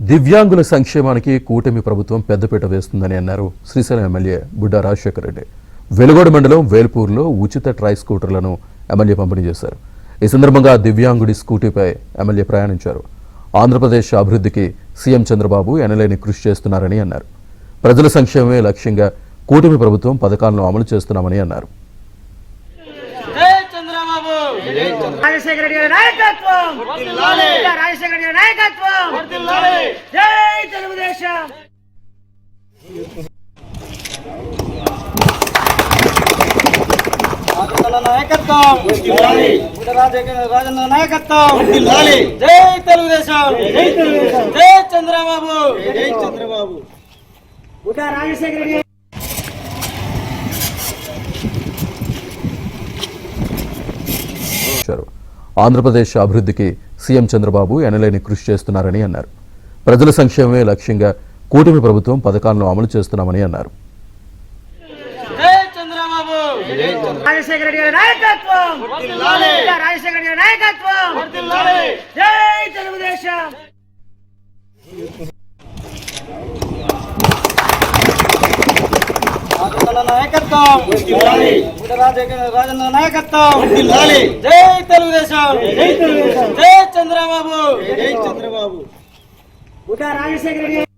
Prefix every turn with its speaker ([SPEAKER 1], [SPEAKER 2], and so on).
[SPEAKER 1] దివ్యాంగుల సంక్షేమానికి కూటమి ప్రభుత్వం పెద్దపీట వేస్తుందని అన్నారు శ్రీశైలం ఎమ్మెల్యే బుడ్డా రాజశేఖర్ రెడ్డి. వెలుగోడ మండలం వేల్పూర్లో ఉచిత ట్రై స్కూటర్లను ఎమ్మెల్యే పంపిణీ చేశారు. ఈ సందర్భంగా దివ్యాంగుడి స్కూటీపై ఎమ్మెల్యే ప్రయాణించారు. ఆంధ్రప్రదేశ్ అభివృద్ధికి సీఎం చంద్రబాబు ఎనలేని కృషి చేస్తున్నారని అన్నారు. ప్రజల సంక్షేమమే లక్ష్యంగా కూటమి ప్రభుత్వం పథకాలను అమలు చేస్తున్నామని అన్నారు.
[SPEAKER 2] రాజశేఖర రెడ్డి నాయకత్వం వర్ధిల్లాలి. రాజశేఖర రెడ్డి నాయకత్వం వర్ధిల్లాలి. జై తెలుగుదేశం. నాయకత్వం వర్ధిల్లాలి. రాజన్న నాయకత్వం వర్ధిల్లాలి. జై తెలుగుదేశం. జై తెలుగుదేశం. జై చంద్రబాబు. జై చంద్రబాబు. రాజశేఖర రెడ్డి
[SPEAKER 1] ఆంధ్రప్రదేశ్ అభివృద్ధికి సీఎం చంద్రబాబు ఎనలేని కృషి చేస్తున్నారని అన్నారు. ప్రజల సంక్షేమమే లక్ష్యంగా కూటమి ప్రభుత్వం పథకాలను అమలు చేస్తున్నామని అన్నారు.
[SPEAKER 2] రాజశేఖర రెడ్డి నాయకత్వం వర్ధిల్లాలి. రాజశేఖర రెడ్డి నాయకత్వం వర్ధిల్లాలి. జై తెలుగుదేశం. నాయకత్వం వర్ధిల్లాలి. రాజన్న నాయకత్వం వర్ధిల్లాలి. జై తెలుగుదేశం. జై తెలుగుదేశం. జై చంద్రబాబు. జై చంద్రబాబు. రాజశేఖర రెడ్డి